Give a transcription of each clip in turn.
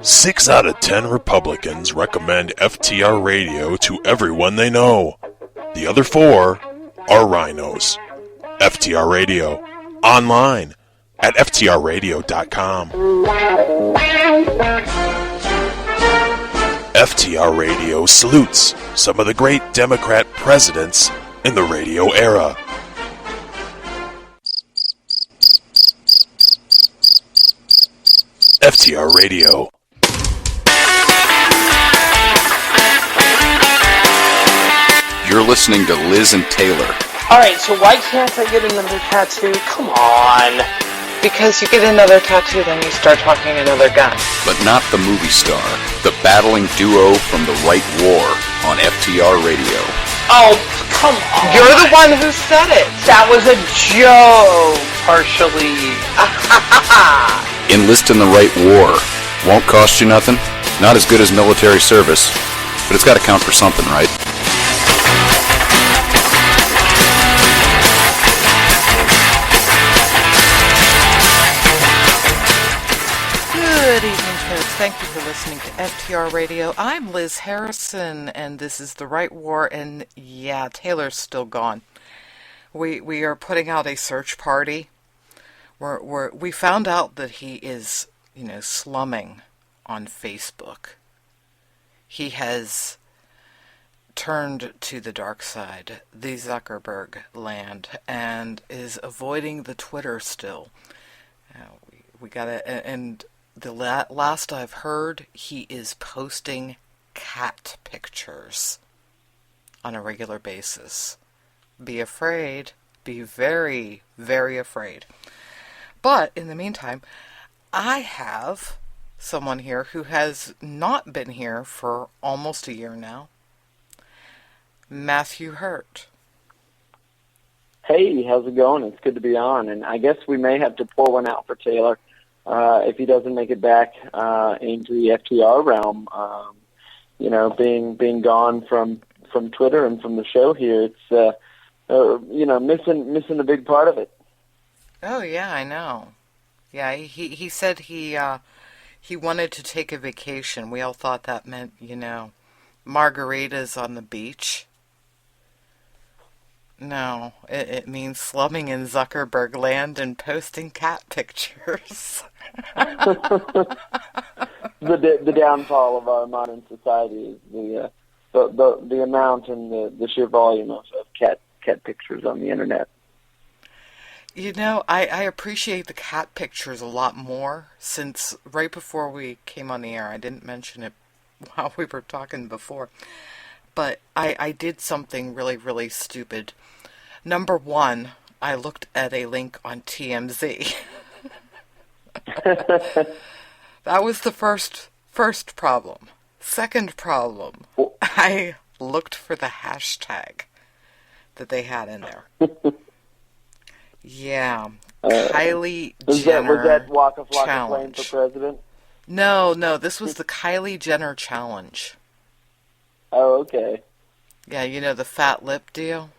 6 out of 10 Republicans recommend FTR Radio to everyone they know. The other 4 are rhinos. FTR Radio, online at FTRradio.com. FTR Radio salutes some of the great Democrat presidents in the radio era. FTR Radio. You're listening to Liz and Taylor. Alright, so why can't I get another tattoo? Come on. Because you get another tattoo, then you start talking another gun. But not the movie star, the battling duo from the Right War on FTR Radio. Oh, come on. You're the one who said it. That was a joke, partially. Enlist in the Right War. Won't cost you nothing. Not as good as military service, but it's got to count for something, right? Good evening, folks. Thank you for listening to FTR Radio. I'm Liz Harrison, and this is The Right War, and yeah, Taylor's still gone. We are putting out a search party. We found out that he is, slumming on Facebook. He has turned to the dark side, the Zuckerberg land, and is avoiding the Twitter still. We gotta, and the last I've heard, he is posting cat pictures on a regular basis. Be afraid. Be very, very afraid. But in the meantime, I have someone here who has not been here for almost a year now. Matthew Hurt. Hey, how's it going? It's good to be on. And I guess we may have to pour one out for Taylor if he doesn't make it back into the FTR realm. Being gone from Twitter and from the show here, it's missing a big part of it. Oh yeah, I know. Yeah, he said he wanted to take a vacation. We all thought that meant, margaritas on the beach. No, it means slumming in Zuckerberg land and posting cat pictures. The downfall of our modern society is the amount and the sheer volume of cat pictures on the internet. I appreciate the cat pictures a lot more since right before we came on the air. I didn't mention it while we were talking before. But I did something really, really stupid. Number one, I looked at a link on TMZ. That was the first problem. Second problem, I looked for the hashtag that they had in there. Yeah, Kylie Jenner was that Walk of Flame challenge for president? No, this was the Kylie Jenner challenge. Oh, okay. Yeah, the fat lip deal.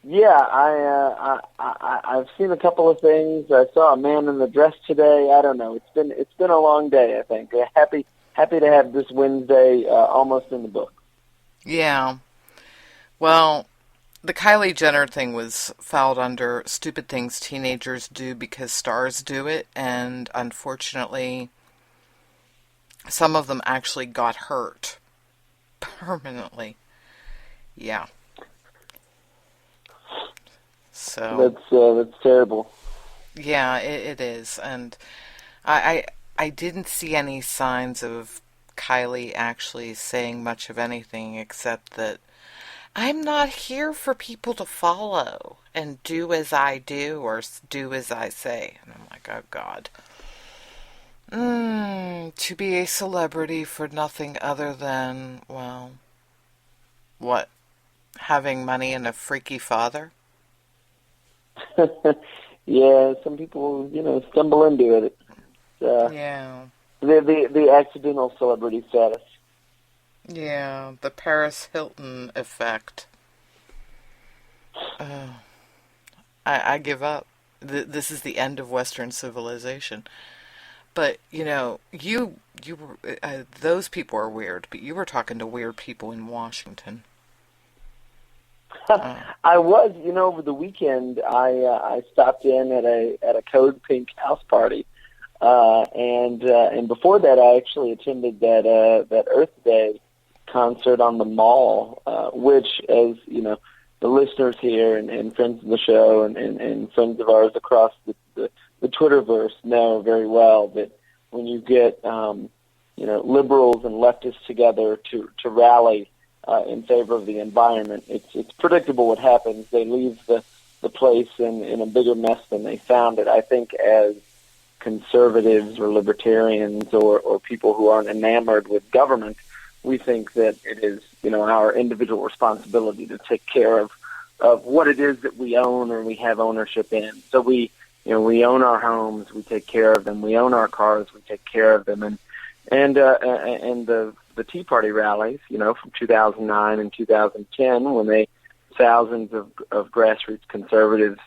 Yeah, I've seen a couple of things. I saw a man in the dress today. I don't know. It's been a long day, I think. Happy to have this Wednesday almost in the book. Yeah. Well, the Kylie Jenner thing was filed under stupid things teenagers do because stars do it, and unfortunately, some of them actually got hurt permanently. Yeah. So that's terrible. Yeah, it is, and I didn't see any signs of Kylie actually saying much of anything except that I'm not here for people to follow and do as I do or do as I say. And I'm like, oh God. To be a celebrity for nothing other than, well, what? Having money and a freaky father? Yeah, some people, stumble into it. Yeah. The accidental celebrity status. Yeah, the Paris Hilton effect. I give up. This is the end of Western civilization. But, you were, those people are weird, but you were talking to weird people in Washington. I was, over the weekend. I stopped in at a Code Pink house party, and before that, I actually attended that Earth Day concert on the Mall, which, as the listeners here and friends of the show and friends of ours across the Twitterverse know very well that when you get liberals and leftists together to rally in favor of the environment, it's predictable what happens. They leave the place in a bigger mess than they found it. I think as conservatives or libertarians or people who aren't enamored with government, we think that it is our individual responsibility to take care of what it is that we own or we have ownership in. So we own our homes, we take care of them. We own our cars, we take care of them. And the Tea Party rallies, from 2009 and 2010, when thousands of grassroots conservatives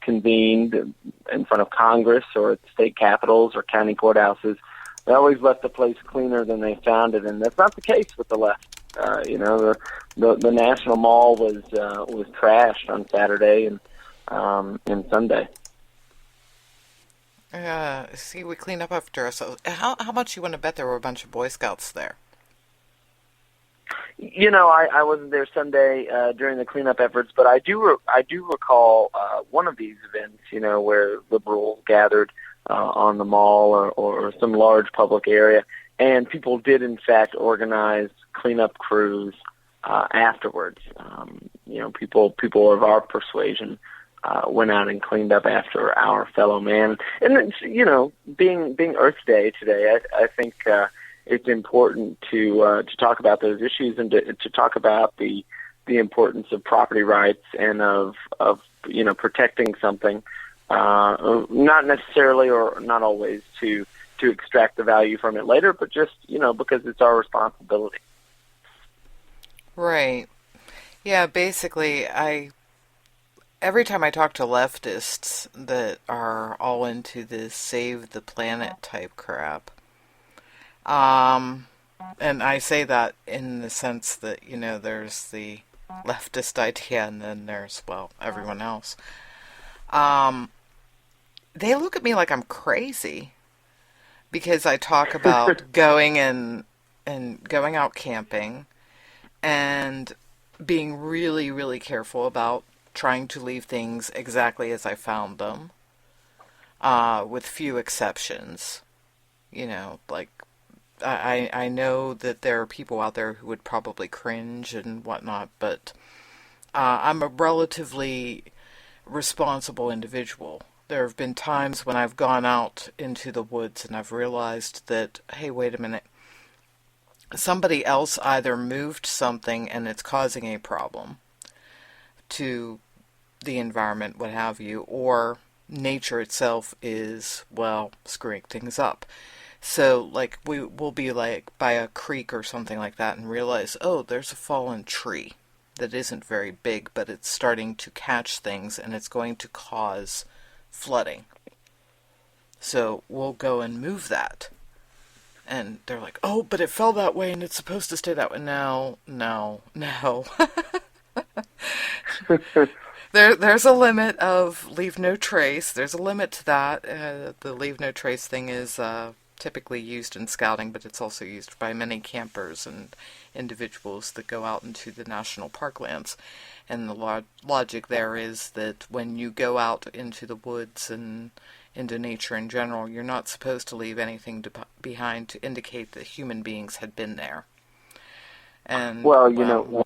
convened in front of Congress or at state capitals or county courthouses, they always left the place cleaner than they found it, and that's not the case with the left. The National Mall was trashed on Saturday and Sunday. See, we clean up after us. So how much you want to bet there were a bunch of Boy Scouts there? I wasn't there Sunday during the cleanup efforts, but I do recall one of these events, where liberals gathered on the mall or some large public area, and people did in fact organize cleanup crews afterwards. People of our persuasion went out and cleaned up after our fellow man. And being Earth Day today, I think it's important to talk about those issues and to talk about the importance of property rights and of protecting something, not necessarily or not always to extract the value from it later, but just because it's our responsibility. Right. Yeah. Basically, every time I talk to leftists that are all into this save the planet type crap, and I say that in the sense that, there's the leftist idea and then there's, everyone else. They look at me like I'm crazy because I talk about going out camping and being really, really careful about trying to leave things exactly as I found them, with few exceptions. I know that there are people out there who would probably cringe and whatnot, but I'm a relatively responsible individual. There have been times when I've gone out into the woods and I've realized that, hey, wait a minute, somebody else either moved something and it's causing a problem to the environment, what have you, or nature itself is, screwing things up. So, we will be, by a creek or something like that and realize, oh, there's a fallen tree that isn't very big, but it's starting to catch things and it's going to cause flooding. So, we'll go and move that. And they're like, oh, but it fell that way and it's supposed to stay that way. No. There's a limit of leave no trace. There's a limit to that. The leave no trace thing is typically used in scouting, but it's also used by many campers and individuals that go out into the national parklands. And the logic there is that when you go out into the woods and into nature in general, you're not supposed to leave anything behind to indicate that human beings had been there. And when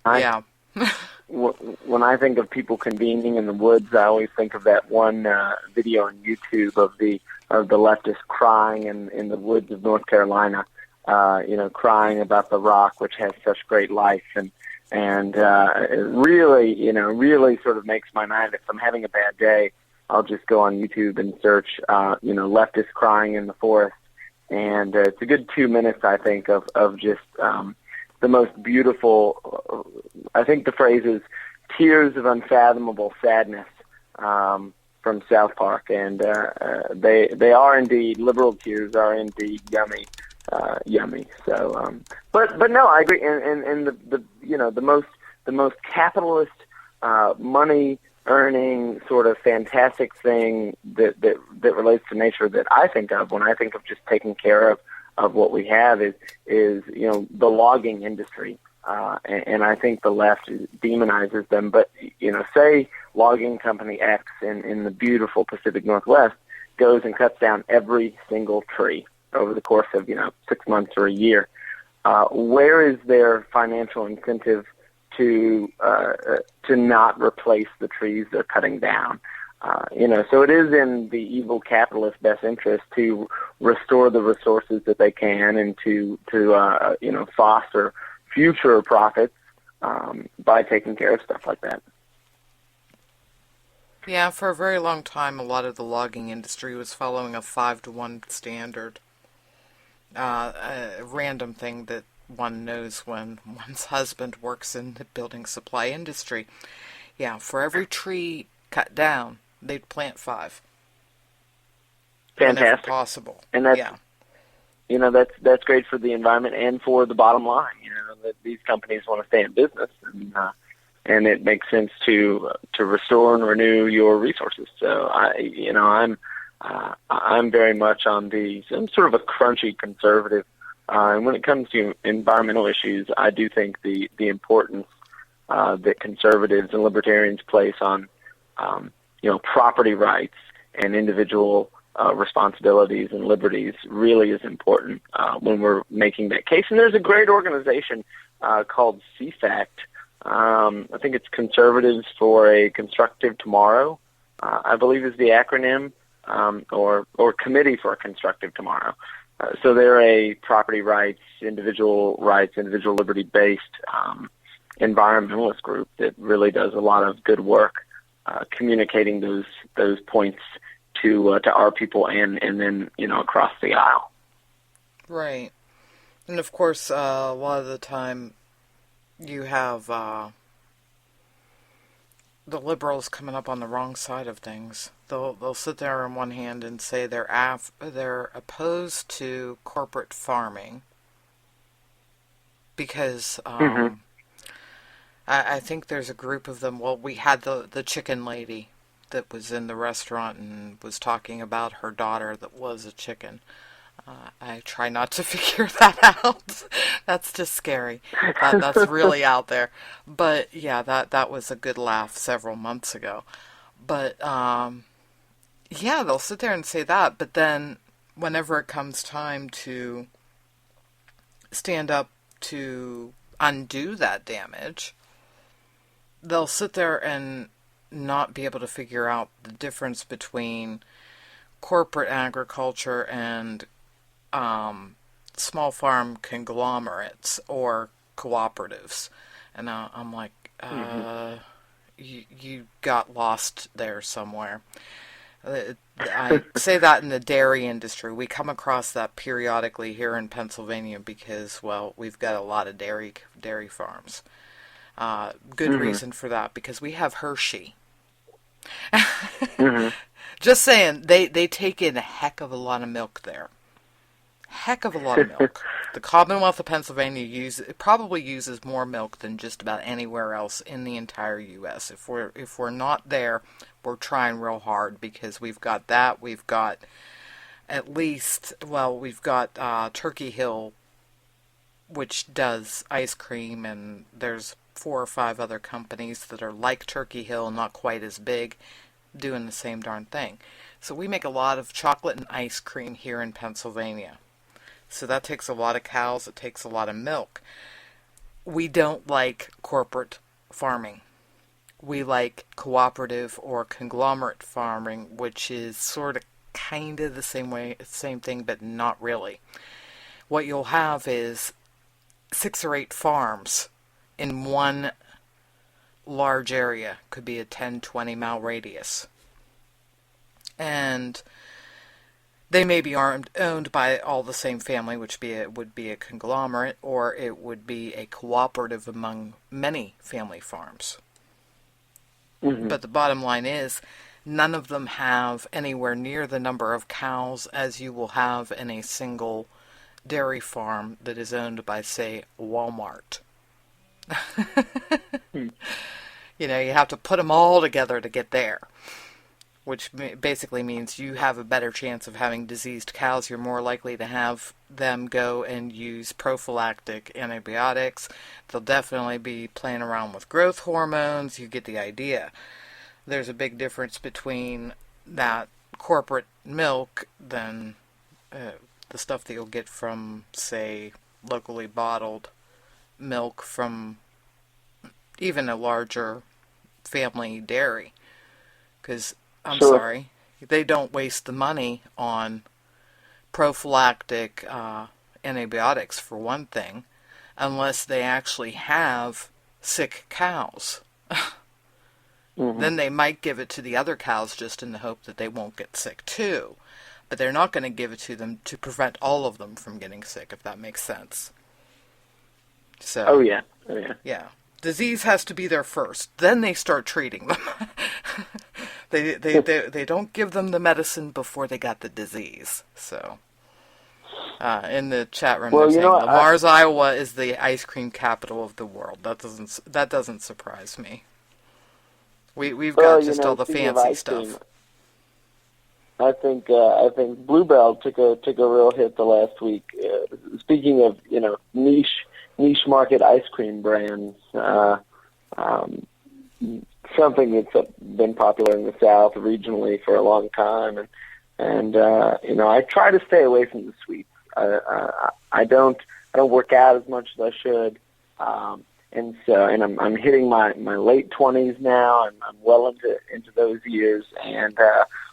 I think of people convening in the woods, I always think of that one video on YouTube of the leftist crying in the woods of North Carolina, crying about the rock which has such great life, and it really sort of makes my night. If I'm having a bad day, I'll just go on YouTube and search, leftist crying in the forest, and it's a good 2 minutes, I think, of just the most beautiful. I think the phrase is tears of unfathomable sadness. from South Park, and they are indeed, liberal tears are indeed yummy. So, but no, I agree. And the most capitalist, money earning sort of fantastic thing that relates to nature that I think of when I think of just taking care of what we have is the logging industry. And I think the left demonizes them. But, say logging company X in the beautiful Pacific Northwest goes and cuts down every single tree over the course of, 6 months or a year. Where is their financial incentive to not replace the trees they're cutting down? So it is in the evil capitalist best interest to restore the resources that they can and to foster future profits by taking care of stuff like that. Yeah, for a very long time, a lot of the logging industry was following a 5-to-1 standard. A random thing that one knows when one's husband works in the building supply industry. Yeah, for every tree cut down, they'd plant 5. Fantastic. Whenever possible. And that's, yeah. That's great for the environment and for the bottom line. That these companies want to stay in business, and it makes sense to restore and renew your resources. So I'm very much on I'm sort of a crunchy conservative, and when it comes to environmental issues, I do think the importance that conservatives and libertarians place on property rights and individual responsibilities and liberties really is important when we're making that case. And there's a great organization called CFACT. I think it's Conservatives for a Constructive Tomorrow, I believe is the acronym, or Committee for a Constructive Tomorrow. So they're a property rights, individual liberty-based environmentalist group that really does a lot of good work communicating those points to our people and then across the aisle. Right. And of course, a lot of the time you have the liberals coming up on the wrong side of things. They'll sit there on one hand and say they're opposed to corporate farming because I think there's a group of them. Well, we had the chicken lady that was in the restaurant and was talking about her daughter that was a chicken. I try not to figure that out. That's just scary. That's really out there. But yeah, that was a good laugh several months ago. But yeah, they'll sit there and say that. But then whenever it comes time to stand up to undo that damage, they'll sit there and not be able to figure out the difference between corporate agriculture and small farm conglomerates or cooperatives. And I'm like, you got lost there somewhere. I say that in the dairy industry. We come across that periodically here in Pennsylvania because, well, we've got a lot of dairy farms. Good reason for that, because we have Hershey. Just saying, they take in a heck of a lot of milk there. Heck of a lot of milk. The Commonwealth of Pennsylvania probably uses more milk than just about anywhere else in the entire U.S. If we're not there, we're trying real hard, because we've got that. We've got we've got Turkey Hill, which does ice cream, and there's 4 or 5 other companies that are like Turkey Hill, not quite as big, doing the same darn thing. So we make a lot of chocolate and ice cream here in Pennsylvania. So that takes a lot of cows, it takes a lot of milk. We don't like corporate farming. We like cooperative or conglomerate farming, which is sort of kind of the same thing, but not really. What you'll have is 6 or 8 farms in one large area. Could be a 10, 20 mile radius. And they may be owned by all the same family, which would be a conglomerate, or it would be a cooperative among many family farms. But the bottom line is, none of them have anywhere near the number of cows as you will have in a single dairy farm that is owned by, say, Walmart. You know, you have to put them all together to get there, which basically means you have a better chance of having diseased cows. You're more likely to have them go and use prophylactic antibiotics. They'll definitely be playing around with growth hormones. You get the idea. There's a big difference between that corporate milk than the stuff that you'll get from, say, locally bottled milk from even a larger family dairy. Because, I'm Sure. sorry, they don't waste the money on prophylactic antibiotics, for one thing, unless they actually have sick cows. Then they might give it to the other cows just in the hope that they won't get sick too. But they're not going to give it to them to prevent all of them from getting sick, if that makes sense. So, Oh yeah. Oh yeah. yeah. Disease has to be there first. Then they start treating them. They don't give them the medicine before they got the disease. So, in the chat room, Well, they're you saying know, Lamar's, Iowa is the ice cream capital of the world. That doesn't surprise me. We've Well, got just all the speaking of fancy ice stuff. cream, I think Bluebell took a real hit the last week. Speaking of niche market ice cream brands, something that's been popular in the South regionally for a long time, and I try to stay away from the sweets. I don't work out as much as I should, and I'm hitting my late 20s now, and I'm well into those years, and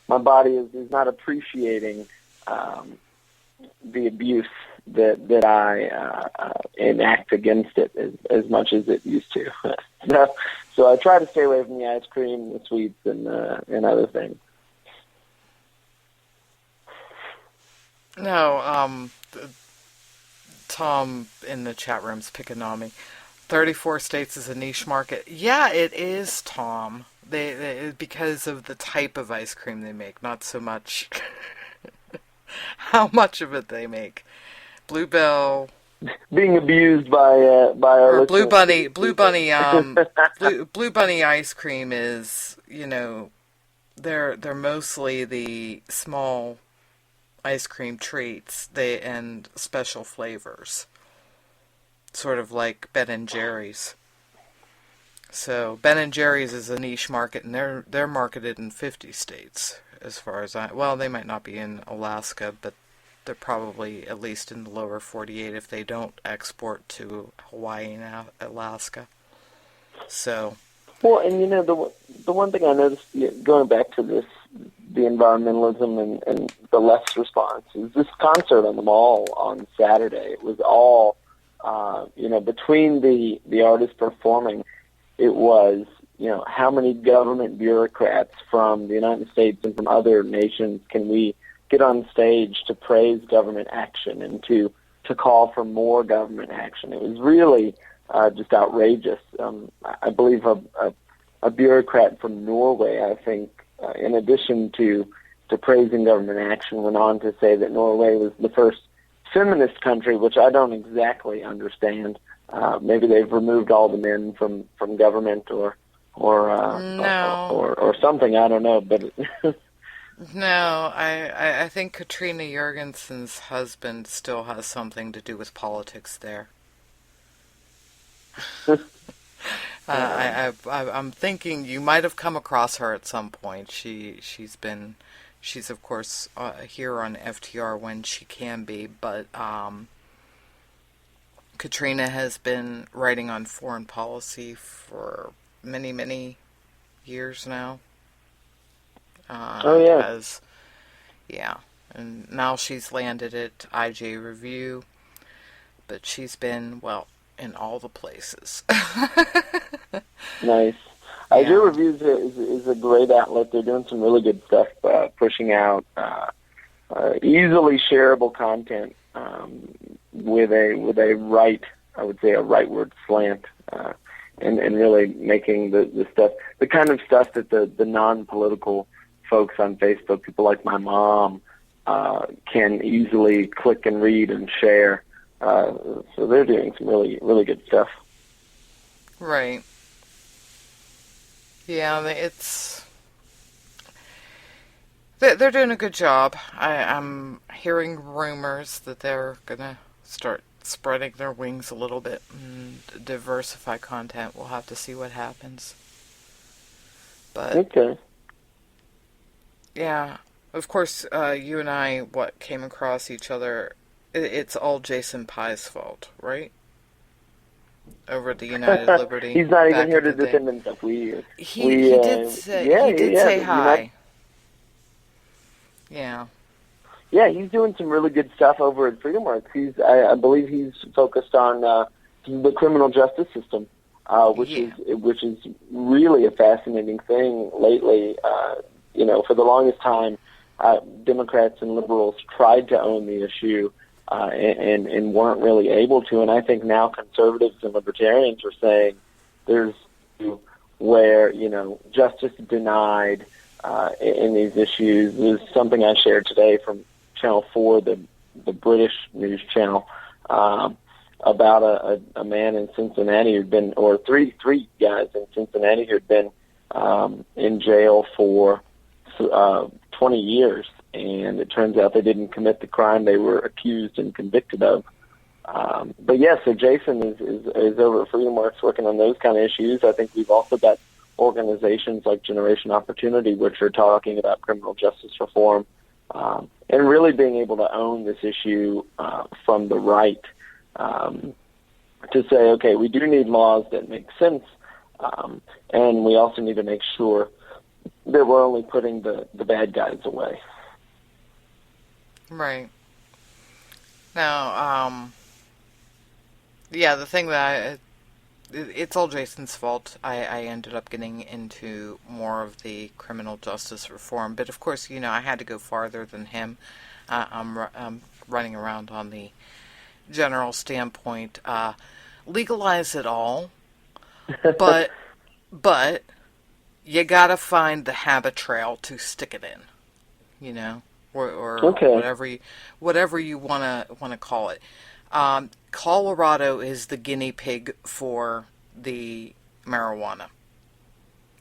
my body is not appreciating the abuse that I enact against it as much as it used to. So I try to stay away from the ice cream, the sweets, and other things. No, Tom in the chat room's picking on me. 34 states is a niche market. Yeah, it is, Tom. They because of the type of ice cream they make, not so much how much of it they make. Bluebell Being abused by our or Blue listeners. Bunny, Blue Bunny ice cream is, they're mostly the small ice cream treats and special flavors, sort of like Ben and Jerry's. So Ben and Jerry's is a niche market, and they're marketed in 50 states, as far as they might not be in Alaska, but they're probably at least in the lower 48 if they don't export to Hawaii and Alaska. So, well, and the one thing I noticed, going back to this, the environmentalism and the left's response, is this concert on the Mall on Saturday. It was all, between the artists performing, it was, how many government bureaucrats from the United States and from other nations can we get on stage to praise government action and to call for more government action. It was really just outrageous. I believe a bureaucrat from Norway, I think, in addition to praising government action, went on to say that Norway was the first feminist country, which I don't exactly understand. Maybe they've removed all the men from government or something. I don't know, but. No, I think Katrina Jorgensen's husband still has something to do with politics there. I'm thinking you might have come across her at some point. She's of course here on FTR when she can be, but Katrina has been writing on foreign policy for many, many years now. And now she's landed at IJ Review, but she's been, in all the places. Nice. Yeah. IJ Review is a great outlet. They're doing some really good stuff, pushing out easily shareable content with a right, I would say, a rightward slant, and really making the stuff, the kind of stuff that the non-political folks on Facebook, people like my mom, can easily click and read and share. So they're doing some really, really good stuff. Right. Yeah, they're doing a good job. I'm hearing rumors that they're gonna start spreading their wings a little bit and diversify content. We'll have to see what happens. But Okay. yeah, of course, you and I came across each other. It's all Jason Pye's fault, right? Over at the United Liberty. He's not even back here in to the day. defend himself. He did say hi. Yeah. Yeah, he's doing some really good stuff over at FreedomWorks. I believe he's focused on the criminal justice system, which is really a fascinating thing lately. For the longest time, Democrats and liberals tried to own the issue and weren't really able to. And I think now conservatives and libertarians are saying there's where justice denied in these issues. There's something I shared today from Channel 4, the British news channel, about a man in Cincinnati who'd been, or three guys in Cincinnati who'd been in jail for 20 years, and it turns out they didn't commit the crime they were accused and convicted of. But yeah, so Jason is over at FreedomWorks working on those kind of issues. I think we've also got organizations like Generation Opportunity, which are talking about criminal justice reform, and really being able to own this issue from the right, to say, okay, we do need laws that make sense, and we also need to make sure that we're only putting the bad guys away. Right. Now, the thing that it's all Jason's fault. I ended up getting into more of the criminal justice reform, but of course, I had to go farther than him. I'm running around on the general standpoint. Legalize it all, but you gotta find the habit trail to stick it in, or okay. whatever you wanna call it. Colorado is the guinea pig for the marijuana.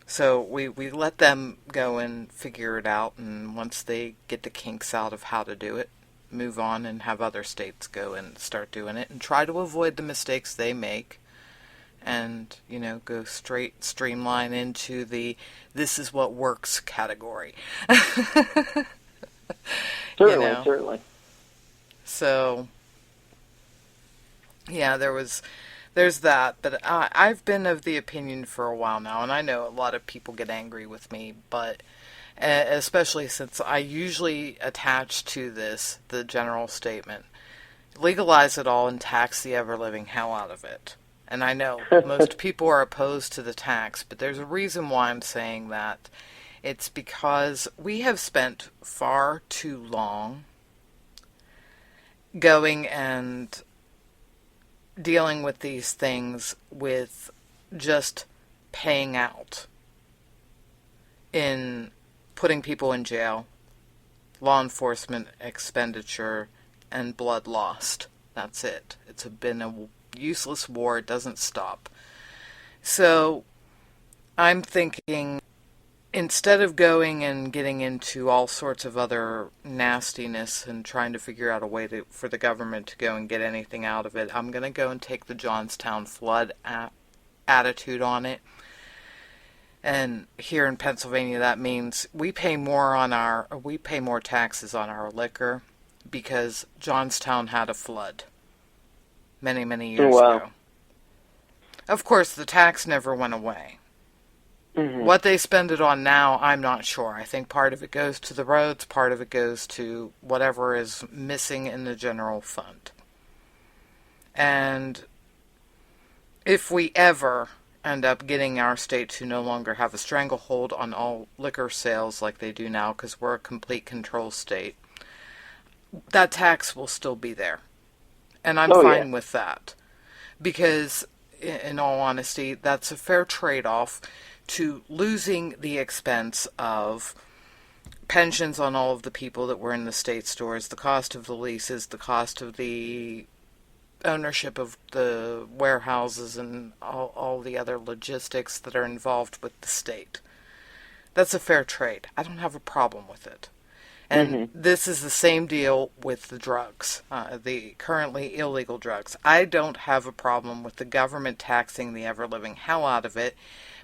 So we let them go and figure it out, and once they get the kinks out of how to do it, move on and have other states go and start doing it and try to avoid the mistakes they make and, go streamline into the this is what works category. Certainly. So, yeah, there's that, but I've been of the opinion for a while now, and I know a lot of people get angry with me, but especially since I usually attach to this the general statement, legalize it all and tax the ever-living hell out of it. And I know most people are opposed to the tax, but there's a reason why I'm saying that. It's because we have spent far too long going and dealing with these things with just paying out in putting people in jail, law enforcement expenditure, and blood lost. That's it. It's been a useless war. It doesn't stop. So I'm thinking, instead of going and getting into all sorts of other nastiness and trying to figure out a way for the government to go and get anything out of it, I'm going to go and take the Johnstown flood attitude on it. And here in Pennsylvania, that means we pay more taxes on our liquor because Johnstown had a flood many, many years ago. Of course, the tax never went away. Mm-hmm. What they spend it on now, I'm not sure. I think part of it goes to the roads, part of it goes to whatever is missing in the general fund. And if we ever end up getting our state to no longer have a stranglehold on all liquor sales like they do now, because we're a complete control state, that tax will still be there. And I'm fine with that. Because, in all honesty, that's a fair trade-off to losing the expense of pensions on all of the people that were in the state stores, the cost of the leases, the cost of the ownership of the warehouses, and all the other logistics that are involved with the state. That's a fair trade. I don't have a problem with it. And this is the same deal with the drugs, the currently illegal drugs. I don't have a problem with the government taxing the ever-living hell out of it,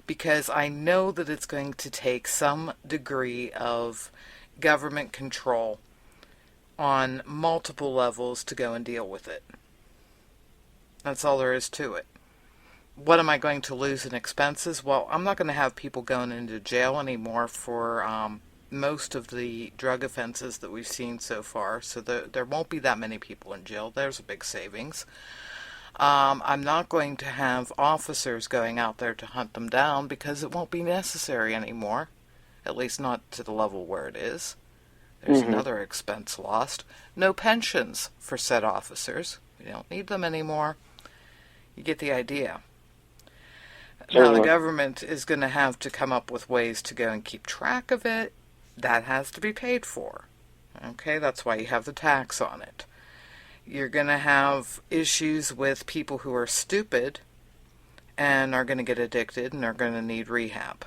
because I know that it's going to take some degree of government control on multiple levels to go and deal with it. That's all there is to it. What am I going to lose in expenses? Well, I'm not going to have people going into jail anymore for most of the drug offenses that we've seen so far, so there won't be that many people in jail. There's a big savings. I'm not going to have officers going out there to hunt them down because it won't be necessary anymore, at least not to the level where it is. There's another expense lost. No pensions for said officers. We don't need them anymore. You get the idea. Now the government is going to have to come up with ways to go and keep track of it. That has to be paid for. Okay, that's why you have the tax on it. You're going to have issues with people who are stupid and are going to get addicted and are going to need rehab.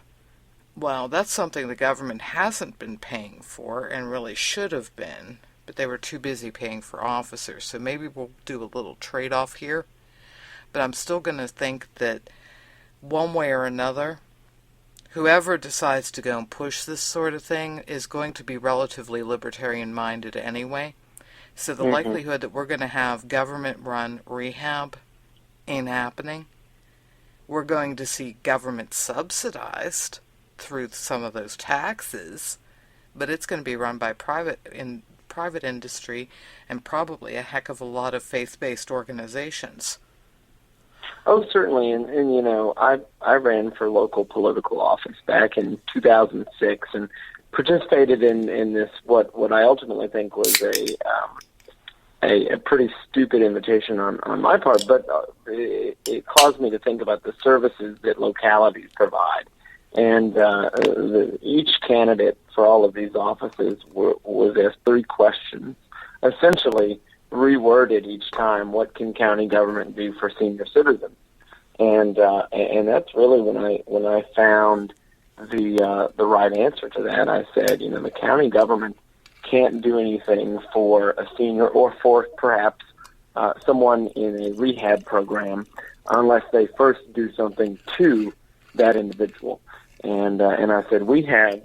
Well, that's something the government hasn't been paying for and really should have been, but they were too busy paying for officers. So maybe we'll do a little trade-off here. But I'm still going to think that one way or another, whoever decides to go and push this sort of thing is going to be relatively libertarian-minded anyway. So the likelihood that we're going to have government-run rehab ain't happening. We're going to see government subsidized through some of those taxes, but it's going to be run by private industry and probably a heck of a lot of faith-based organizations. Oh, certainly, and you know, I ran for local political office back in 2006 and participated in this what I ultimately think was a pretty stupid invitation on my part, but it caused me to think about the services that localities provide, and each candidate for all of these offices was asked 3 questions, essentially reworded each time. What can county government do for senior citizens? And that's really when I found the right answer to that. I said, you know, the county government can't do anything for a senior or for perhaps someone in a rehab program unless they first do something to that individual. And I said, we have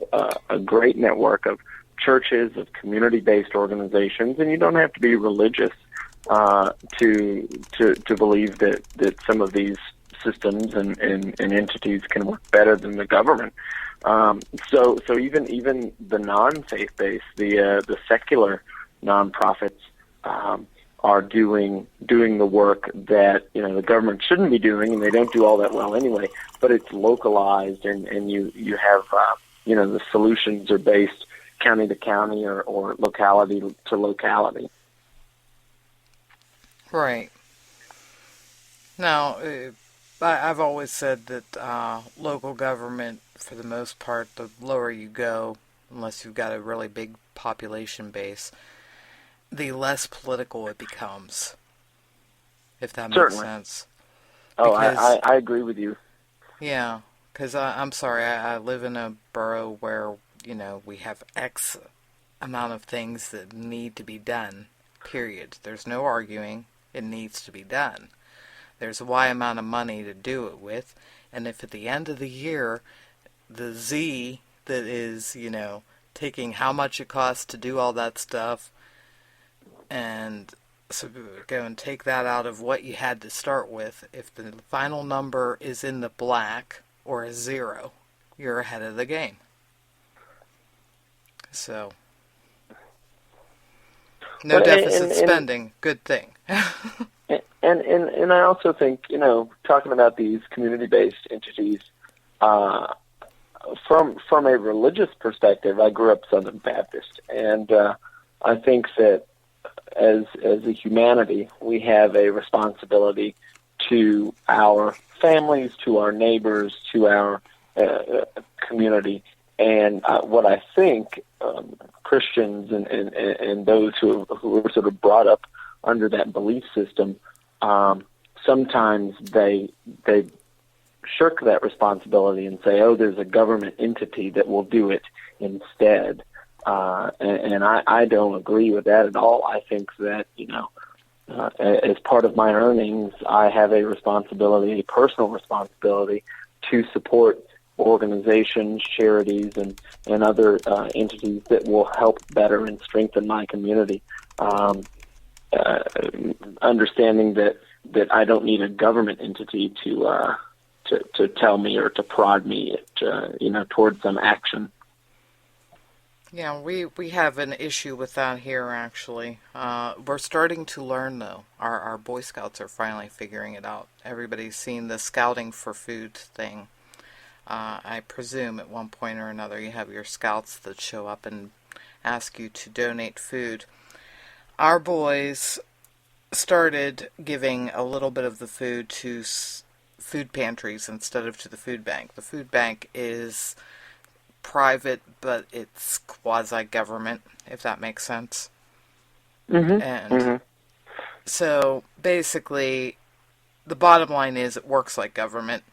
a great network of churches, of community-based organizations, and you don't have to be religious to believe that some of these systems and entities can work better than the government. So even the non-faith-based, the secular nonprofits are doing the work that, you know, the government shouldn't be doing, and they don't do all that well anyway. But it's localized, and you have you know, the solutions are based county to county or locality to locality. Right. Now, I've always said that local government, for the most part, the lower you go, unless you've got a really big population base, the less political it becomes, if that makes sense. Oh, I agree with you. Yeah, because I'm sorry, I live in a borough where, you know, we have X amount of things that need to be done, period. There's no arguing. It needs to be done. There's a Y amount of money to do it with, and if at the end of the year, the Z that is, you know, taking how much it costs to do all that stuff, and so go and take that out of what you had to start with, if the final number is in the black or a 0, you're ahead of the game. So, no deficit spending, good thing. And I also think, you know, talking about these community-based entities, from a religious perspective, I grew up Southern Baptist, and I think that as a humanity, we have a responsibility to our families, to our neighbors, to our community. And what I think Christians and those who are sort of brought up under that belief system, sometimes they shirk that responsibility and say, "Oh, there's a government entity that will do it instead." And I don't agree with that at all. I think that, as part of my earnings, I have a responsibility, a personal responsibility, to support organizations, charities, and other entities that will help better and strengthen my community. Understanding that I don't need a government entity to tell me or to prod me towards some action. Yeah, we have an issue with that here, actually. We're starting to learn, though. Our Boy Scouts are finally figuring it out. Everybody's seen the Scouting for Food thing. I presume at one point or another you have your scouts that show up and ask you to donate food. Our boys started giving a little bit of the food to food pantries instead of to the food bank. The food bank is private, but it's quasi-government, if that makes sense. Mm-hmm. And so basically, the bottom line is it works like government.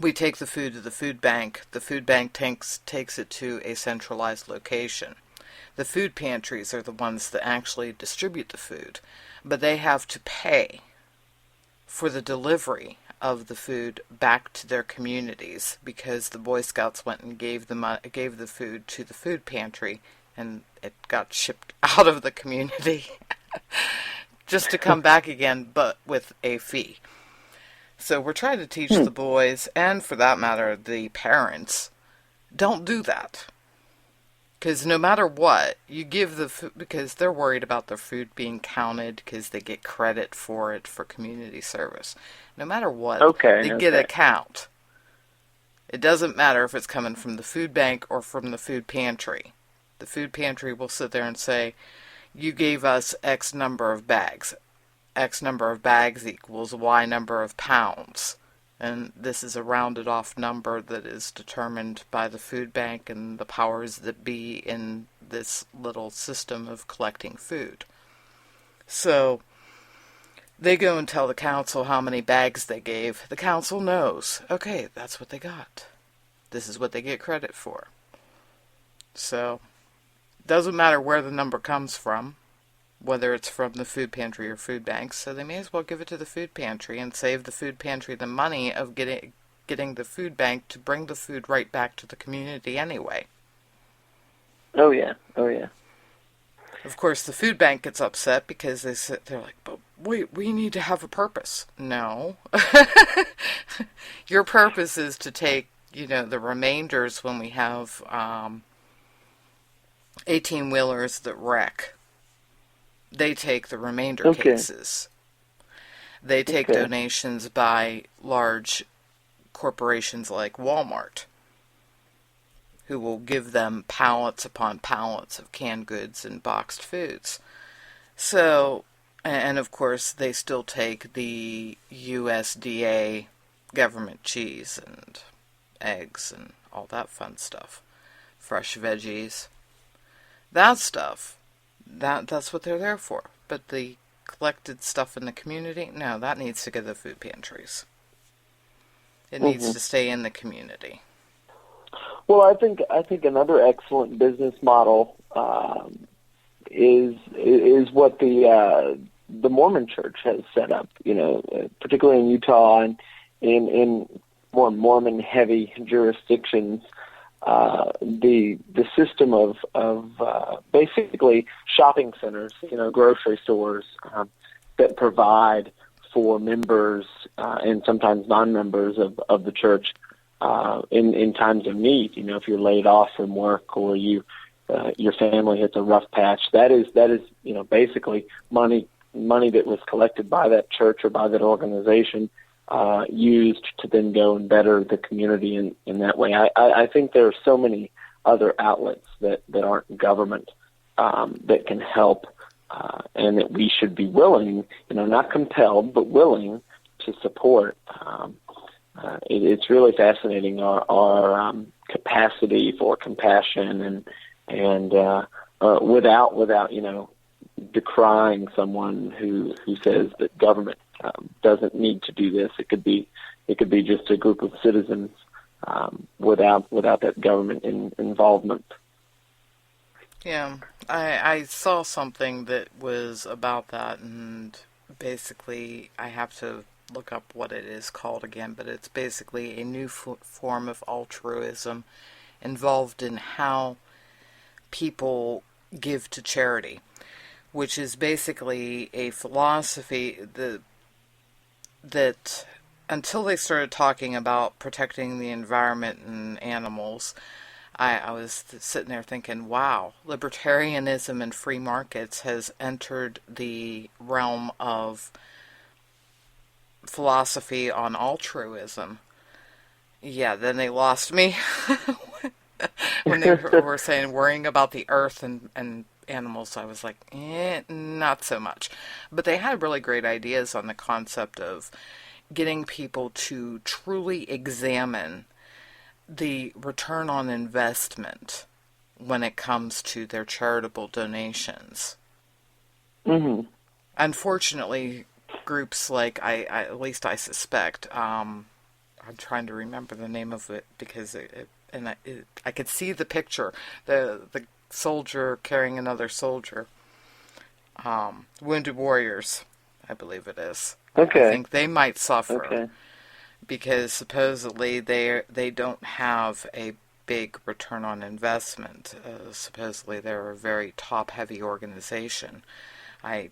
We take the food to the food bank. The food bank takes it to a centralized location. The food pantries are the ones that actually distribute the food, but they have to pay for the delivery of the food back to their communities because the Boy Scouts went and gave the food to the food pantry, and it got shipped out of the community just to come back again, but with a fee. So we're trying to teach the boys, and for that matter, the parents, don't do that. Because no matter what, you give the food, because they're worried about their food being counted because they get credit for it for community service. No matter what, they get a count. It doesn't matter if it's coming from the food bank or from the food pantry. The food pantry will sit there and say, you gave us X number of bags. X number of bags equals Y number of pounds. And this is a rounded off number that is determined by the food bank and the powers that be in this little system of collecting food. So they go and tell the council how many bags they gave. The council knows. Okay, that's what they got. This is what they get credit for. So it doesn't matter where the number comes from, whether it's from the food pantry or food banks, so they may as well give it to the food pantry and save the food pantry the money of getting the food bank to bring the food right back to the community anyway. Oh yeah. Of course, the food bank gets upset because they're like, but wait, we need to have a purpose. No. Your purpose is to take, the remainders when we have 18-wheelers that wreck. They take the remainder cases. They take donations by large corporations like Walmart, who will give them pallets upon pallets of canned goods and boxed foods. So, and of course, they still take the USDA government cheese and eggs and all that fun stuff. Fresh veggies. That stuff. That's what they're there for. But the collected stuff in the community, no, that needs to go to the food pantries. It needs to stay in the community. Well, I think another excellent business model is what the Mormon Church has set up. Particularly in Utah and in more Mormon heavy jurisdictions. The system of basically shopping centers, grocery stores that provide for members and sometimes non-members of the church in times of need. If you're laid off from work or your family hits a rough patch, that is basically money that was collected by that church or by that organization. Used to then go and better the community in that way. I think there are so many other outlets that aren't government that can help, and that we should be willing, not compelled, but willing to support. it's really fascinating our capacity for compassion and without decrying someone who says that government doesn't need to do this. It could be just a group of citizens without that government involvement. Yeah, I saw something that was about that, and basically I have to look up what it is called again, but it's basically a new form of altruism involved in how people give to charity, which is basically a philosophy that until they started talking about protecting the environment and animals, I was sitting there thinking, wow, libertarianism and free markets has entered the realm of philosophy on altruism. Yeah, then they lost me when they were saying worrying about the earth and animals. I was like, not so much. But they had really great ideas on the concept of getting people to truly examine the return on investment when it comes to their charitable donations. Mm-hmm. Unfortunately, groups like at least I suspect, I'm trying to remember the name of it because I could see the picture, the soldier carrying another soldier, Wounded Warriors, I believe it is. Okay. I think they might suffer. Okay. Because supposedly they don't have a big return on investment. Supposedly they're a very top-heavy organization. I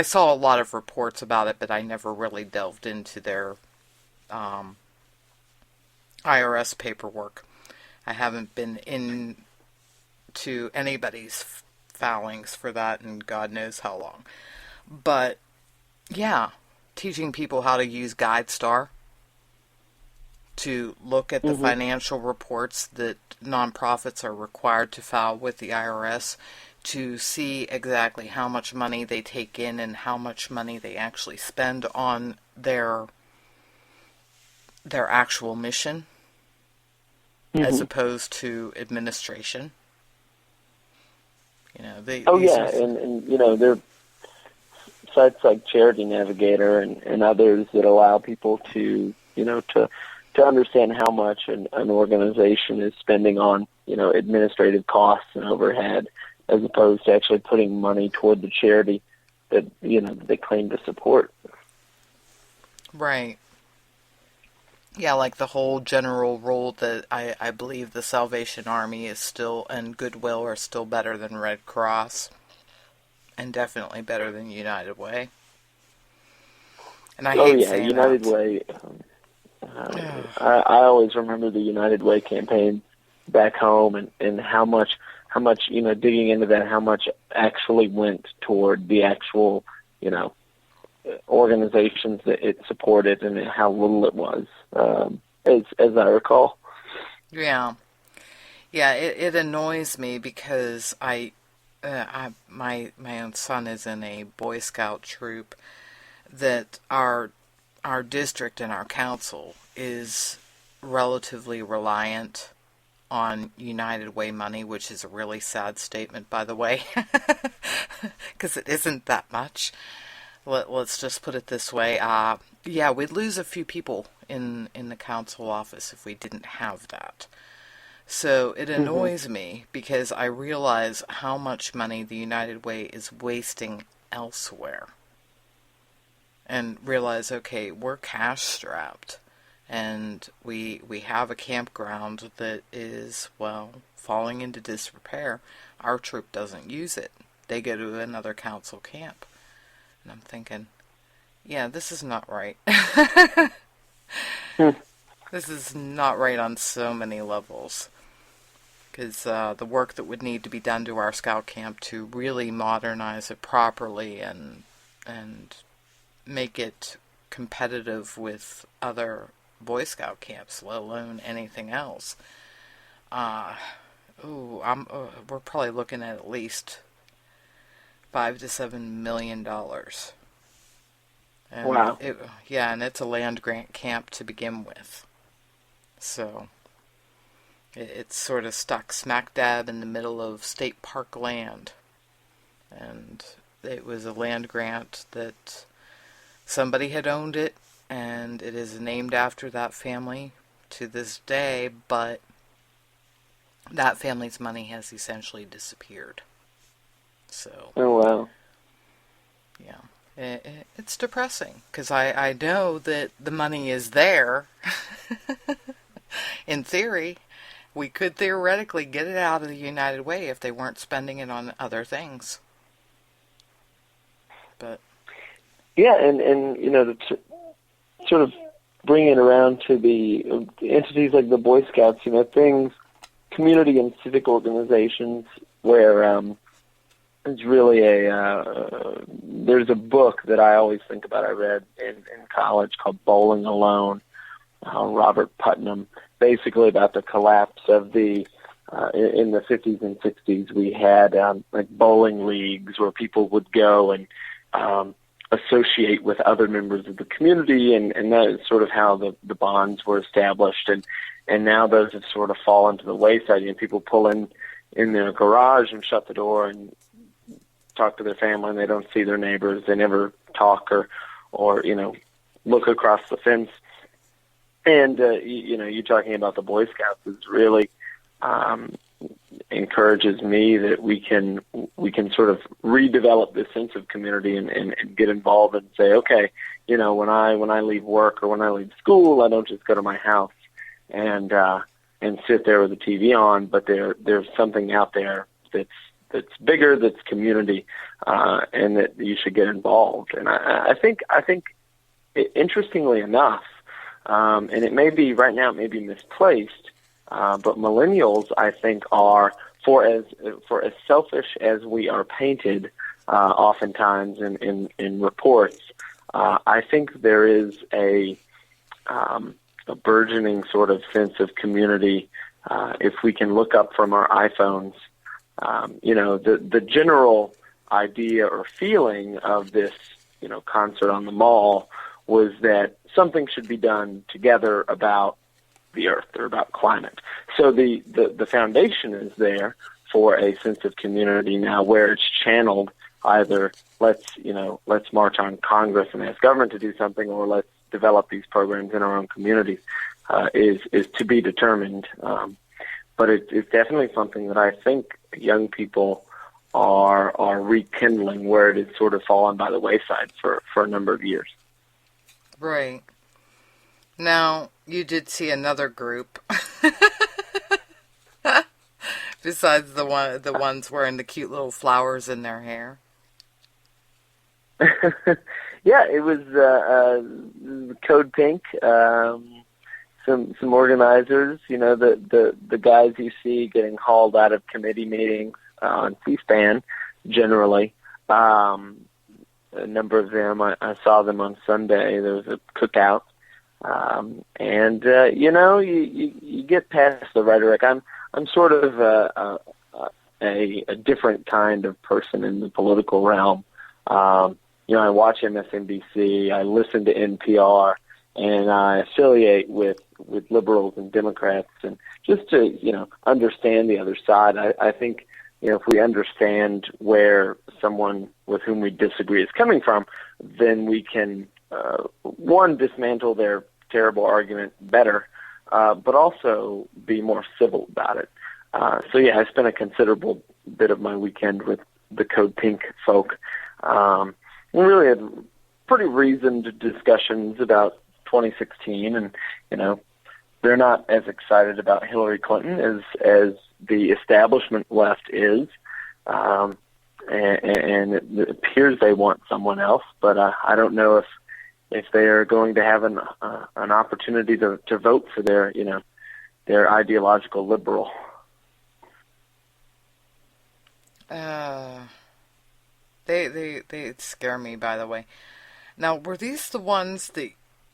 saw a lot of reports about it, but I never really delved into their IRS paperwork. I haven't been into anybody's filings for that in God knows how long. But, yeah, teaching people how to use GuideStar to look at the financial reports that nonprofits are required to file with the IRS to see exactly how much money they take in and how much money they actually spend on their actual mission as opposed to administration. And there are sites like Charity Navigator and others that allow people to understand how much an organization is spending on, administrative costs and overhead, as opposed to actually putting money toward the charity that, they claim to support. Right. Yeah, like the whole general rule that I believe the Salvation Army is still, and Goodwill are still better than Red Cross. And definitely better than United Way. And I hate saying United that. Way. I always remember the United Way campaign back home, and how much digging into that, how much actually went toward the actual organizations that it supported, and how little it was, as I recall. Yeah, it annoys me because my own son is in a Boy Scout troop that our district and our council is relatively reliant on United Way money, which is a really sad statement, by the way, because it isn't that much. Let's just put it this way. We'd lose a few people in the council office if we didn't have that. So it annoys me because I realize how much money the United Way is wasting elsewhere. And realize, okay, we're cash strapped. And we have a campground that is, falling into disrepair. Our troop doesn't use it. They go to another council camp. And I'm thinking, yeah, this is not right. This is not right on so many levels. Because the work that would need to be done to our scout camp to really modernize it properly and make it competitive with other Boy Scout camps, let alone anything else. We're probably looking at least $5 to $7 million. And Wow. and it's a land grant camp to begin with. So it's sort of stuck smack dab in the middle of state park land. And it was a land grant that somebody had owned it, and it is named after that family to this day, but that family's money has essentially disappeared. So, Oh, wow. yeah, it's depressing, because I know that the money is there. In theory, we could theoretically get it out of the United Way if they weren't spending it on other things. But Yeah, and you know, to sort of bring it around to the entities like the Boy Scouts, you know, things, community and civic organizations where it's really there's a book that I always think about. I read in college called Bowling Alone, Robert Putnam, basically about the collapse of the in the 50s and 60s. We had like bowling leagues where people would go and associate with other members of the community, and that is sort of how the bonds were established. And now those have sort of fallen to the wayside. You know, people pull in their garage and shut the door and talk to their family, and they don't see their neighbors. They never talk or you know, look across the fence. And you know, you're talking about the Boy Scouts is really encourages me that we can sort of redevelop this sense of community and get involved and say, okay, you know, when I leave work or when I leave school, I don't just go to my house and sit there with the TV on, but there's something out there that's bigger, that's community, and that you should get involved. And I think interestingly enough, and it may be right now, it may be misplaced, but millennials, I think, are for as selfish as we are painted, oftentimes in reports. I think there is a burgeoning sort of sense of community if we can look up from our iPhones. You know, the general idea or feeling of this, you know, concert on the mall was that something should be done together about the earth or about climate. So the foundation is there for a sense of community now, where it's channeled either let's march on Congress and ask government to do something, or let's develop these programs in our own communities, is to be determined. But it's definitely something that I think young people are rekindling, where it has sort of fallen by the wayside for a number of years. right. Now, you did see another group besides the ones wearing the cute little flowers in their hair. Yeah, it was Code Pink. Some organizers, you know, the guys you see getting hauled out of committee meetings on C-SPAN generally. A number of them, I saw them on Sunday. There was a cookout. And you know, you get past the rhetoric. I'm sort of a different kind of person in the political realm. You know, I watch MSNBC, I listen to NPR, and I affiliate with liberals and Democrats, and just to, you know, understand the other side. I think, you know, if we understand where someone with whom we disagree is coming from, then we can one, dismantle their terrible argument better, but also be more civil about it. So yeah, I spent a considerable bit of my weekend with the Code Pink folk. We really had pretty reasoned discussions about 2016, and you know, they're not as excited about Hillary Clinton as the establishment left is, and it appears they want someone else, but I don't know if they are going to have an opportunity to vote for their ideological liberal. They scare me, by the way. Now, were these the ones that,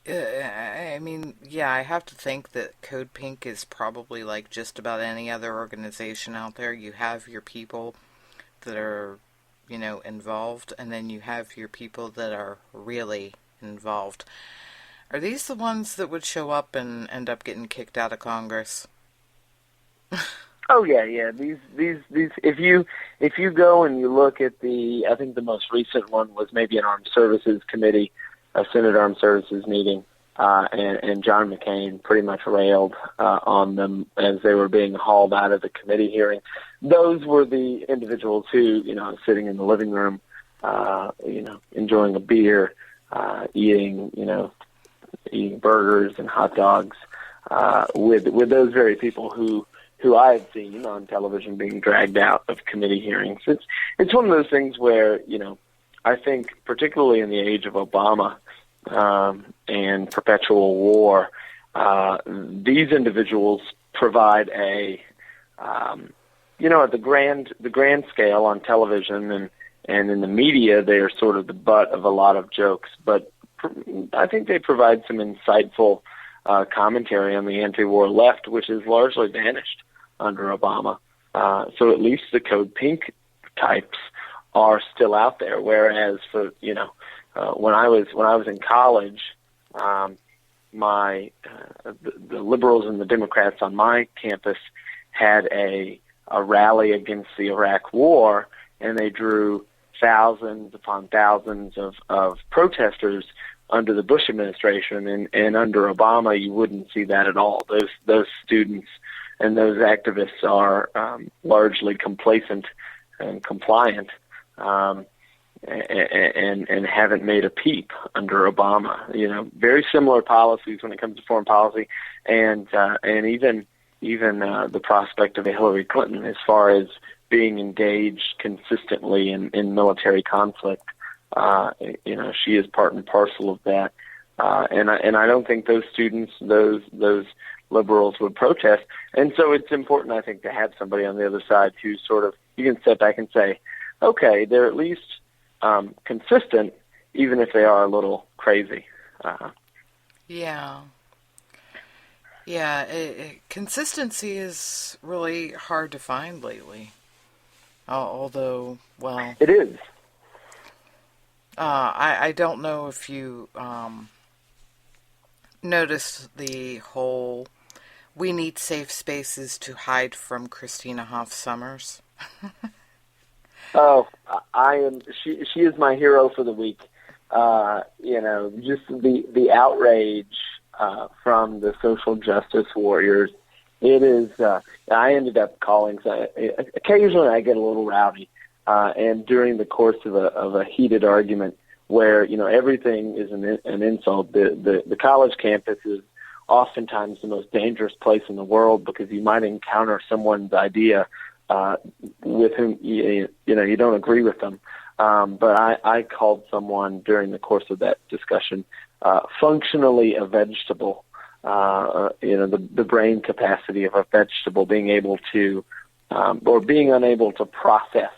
I mean, yeah, I have to think that Code Pink is probably like just about any other organization out there. You have your people that are, you know, involved, and then you have your people that are really involved. Are these the ones that would show up and end up getting kicked out of Congress? Oh yeah. These. If you go and you look at I think the most recent one was maybe an Armed Services Committee, a Senate Armed Services meeting, and John McCain pretty much railed on them as they were being hauled out of the committee hearing. Those were the individuals who, sitting in the living room, enjoying a beer, eating burgers and hot dogs, with those very people who I had seen on television being dragged out of committee hearings. It's one of those things where, I think particularly in the age of Obama and perpetual war, these individuals provide at the grand scale on television and in the media, they are sort of the butt of a lot of jokes, but I think they provide some insightful commentary on the anti-war left, which has largely vanished under Obama. So at least the Code Pink types are still out there. Whereas for when I was in college, the liberals and the Democrats on my campus had a rally against the Iraq War, and they drew thousands upon thousands of protesters under the Bush administration, and under Obama, you wouldn't see that at all. Those students and those activists are largely complacent and compliant, and haven't made a peep under Obama. Very similar policies when it comes to foreign policy, and even the prospect of a Hillary Clinton as far as being engaged consistently in military conflict. She is part and parcel of that, and I don't think those students, those liberals would protest. And so it's important, I think, to have somebody on the other side who sort of, you can step back and say, okay, they're at least consistent, even if they are a little crazy. Yeah, consistency is really hard to find lately. Although, well, it is. I don't know if you noticed the whole "we need safe spaces to hide from Christina Hoff Sommers." Oh, I am. She is my hero for the week. Just the outrage from the social justice warriors. It is. I ended up calling. Occasionally, I get a little rowdy, and during the course of a heated argument, where everything is an insult. The college campus is oftentimes the most dangerous place in the world because you might encounter someone's idea with whom you don't agree with them. But I called someone during the course of that discussion functionally a vegetable. The brain capacity of a vegetable being able to or being unable to process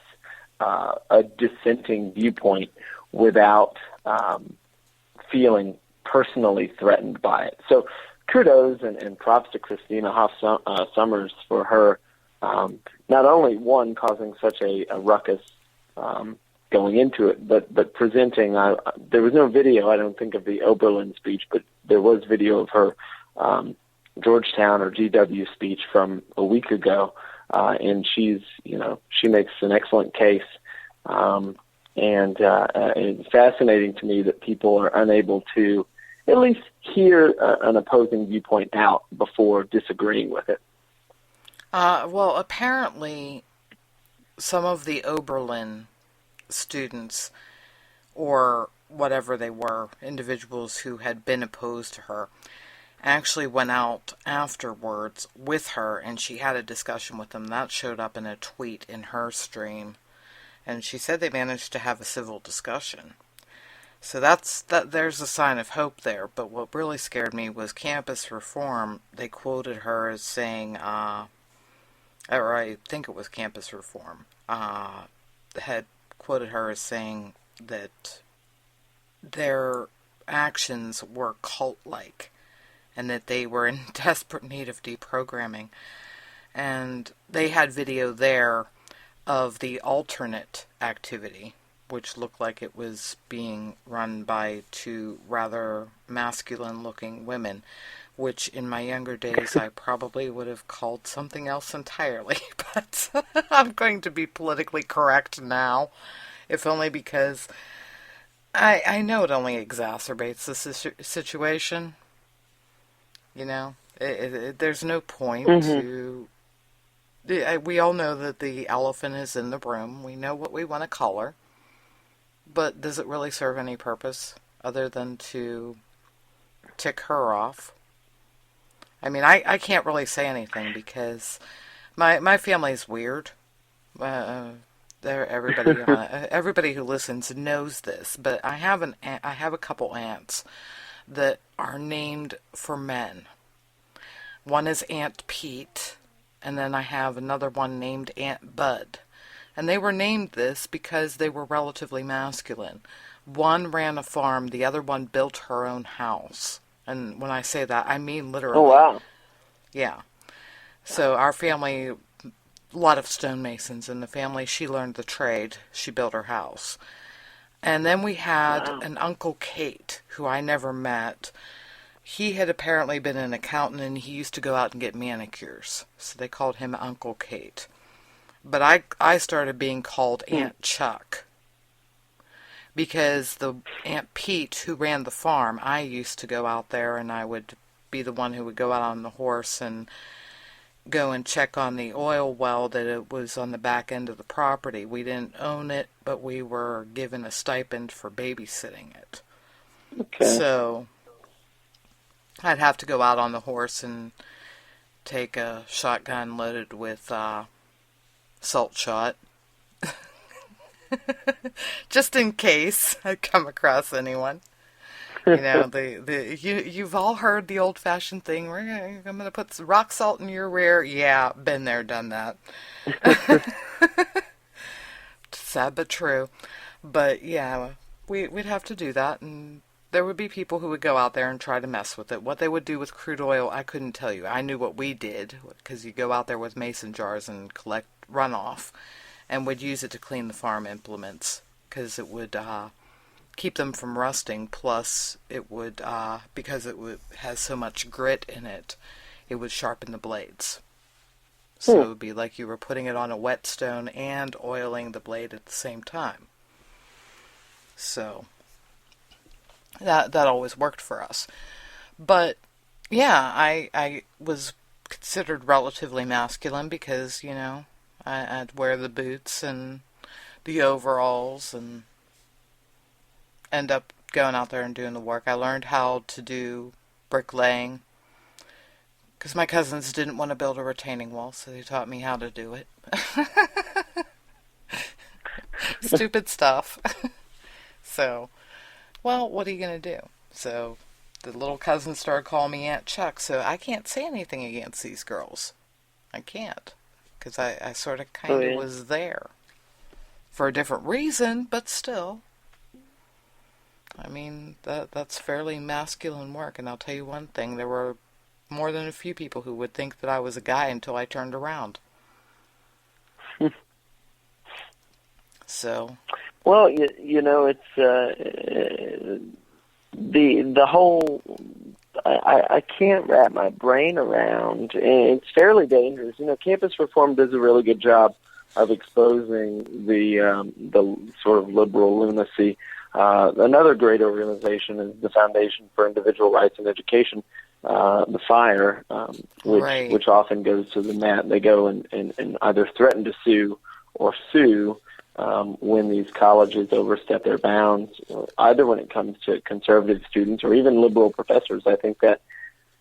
a dissenting viewpoint without feeling personally threatened by it. So kudos and props to Christina Hoff Sommers for her not only, one, causing such a ruckus going into it, but presenting. There was no video, I don't think, of the Oberlin speech, but there was video of her Georgetown or GW speech from a week ago, and she makes an excellent case. And it's fascinating to me that people are unable to at least hear an opposing viewpoint out before disagreeing with it. Well, apparently some of the Oberlin students, or whatever they were, individuals who had been opposed to her, actually went out afterwards with her, and she had a discussion with them. That showed up in a tweet in her stream, and she said they managed to have a civil discussion. So there's a sign of hope there. But what really scared me was Campus Reform. They quoted her as saying, or I think it was Campus Reform, had quoted her as saying that their actions were cult-like and that they were in desperate need of deprogramming. And they had video there of the alternate activity, which looked like it was being run by two rather masculine-looking women, which in my younger days I probably would have called something else entirely. But I'm going to be politically correct now, if only because I know it only exacerbates the situation. You know, there's no point to... We all know that the elephant is in the room. We know what we want to call her. But does it really serve any purpose other than to tick her off? I mean, I can't really say anything because my family's weird. Everybody who listens knows this, but I have a couple aunts that are named for men. One is Aunt Pete, and then I have another one named Aunt Bud. And they were named this because they were relatively masculine. One ran a farm, the other one built her own house. And when I say that, I mean literally. Oh, wow. Yeah. So our family, a lot of stonemasons in the family. She learned the trade. She built her house. And then we had an Uncle Kate, who I never met. He had apparently been an accountant, and he used to go out and get manicures. So they called him Uncle Kate. But I started being called Aunt Chuck. Because the Aunt Pete, who ran the farm, I used to go out there, and I would be the one who would go out on the horse and go and check on the oil well that it was on the back end of the property. We didn't own it, but we were given a stipend for babysitting it. Okay. So I'd have to go out on the horse and take a shotgun loaded with salt shot. Just in case I come across anyone. You know, you've all heard the old-fashioned thing. I'm going to put some rock salt in your rear. Yeah, been there, done that. Sad but true. But yeah, we'd have to do that, and there would be people who would go out there and try to mess with it. What they would do with crude oil, I couldn't tell you. I knew what we did, because you go out there with mason jars and collect runoff, and would use it to clean the farm implements, because it would keep them from rusting. Plus, it would, because has so much grit in it, it would sharpen the blades. So it would be like you were putting it on a whetstone and oiling the blade at the same time. So that always worked for us. But yeah, I was considered relatively masculine because, you know, I'd wear the boots and the overalls and end up going out there and doing the work. I learned how to do bricklaying because my cousins didn't want to build a retaining wall, so they taught me how to do it. Stupid stuff. So, well, what are you going to do? So the little cousins started calling me Aunt Chuck, so I can't say anything against these girls. I can't. Because I sort of kind of was there. For a different reason, but still. I mean, that's fairly masculine work. And I'll tell you one thing. There were more than a few people who would think that I was a guy until I turned around. So. Well, you know, it's the whole... I can't wrap my brain around. It's fairly dangerous. You know, Campus Reform does a really good job of exposing the sort of liberal lunacy. Another great organization is the Foundation for Individual Rights and Education, the FIRE, which often goes to the mat. They go and either threaten to sue or sue when these colleges overstep their bounds, either when it comes to conservative students or even liberal professors. I think that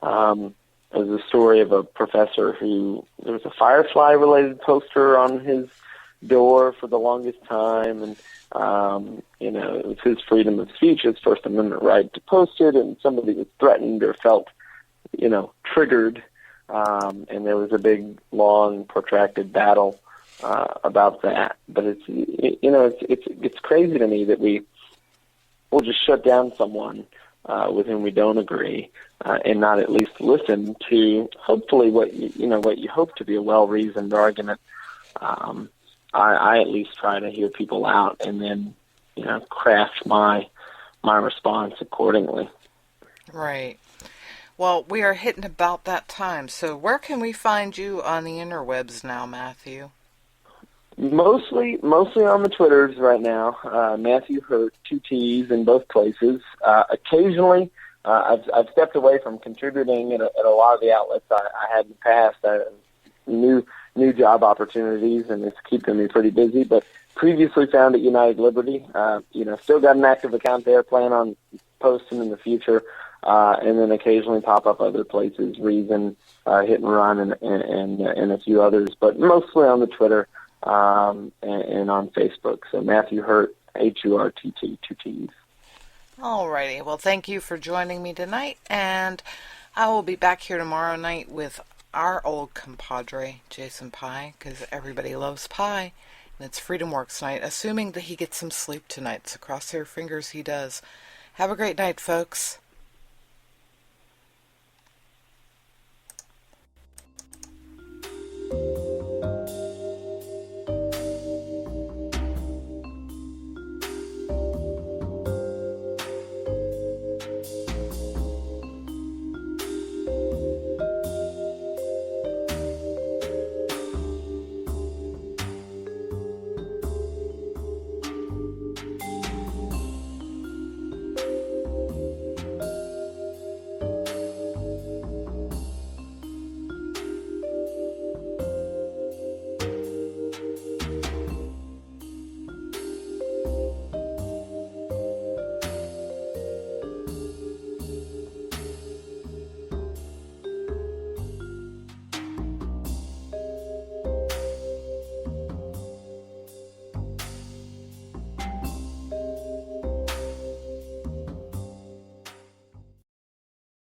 there's a story of a professor who, there was a Firefly-related poster on his door for the longest time, and, you know, it was his freedom of speech, his First Amendment right to post it, and somebody was threatened or felt, you know, triggered, and there was a big, long, protracted battle about that. But it's, you know, it's crazy to me that we'll just shut down someone with whom we don't agree and not at least listen to hopefully what you hope to be a well-reasoned argument. I at least try to hear people out and then craft my response accordingly. Right. Well, we are hitting about that time. So where can we find you on the interwebs now, Matthew? Mostly on the Twitters right now. Matthew Hurt, 2 T's in both places. Occasionally, I've stepped away from contributing at a lot of the outlets I had in the past. New job opportunities, and it's keeping me pretty busy. But previously found at United Liberty, still got an active account there. Plan on posting in the future, and then occasionally pop up other places, Reason, Hit and Run, and a few others. But mostly on the Twitter. And on Facebook. So Matthew Hurt, Hurtt, 2 T's. Alrighty. Well, thank you for joining me tonight, and I will be back here tomorrow night with our old compadre, Jason Pie, because everybody loves pie, and it's Freedom Works night, assuming that he gets some sleep tonight. So cross your fingers he does. Have a great night, folks.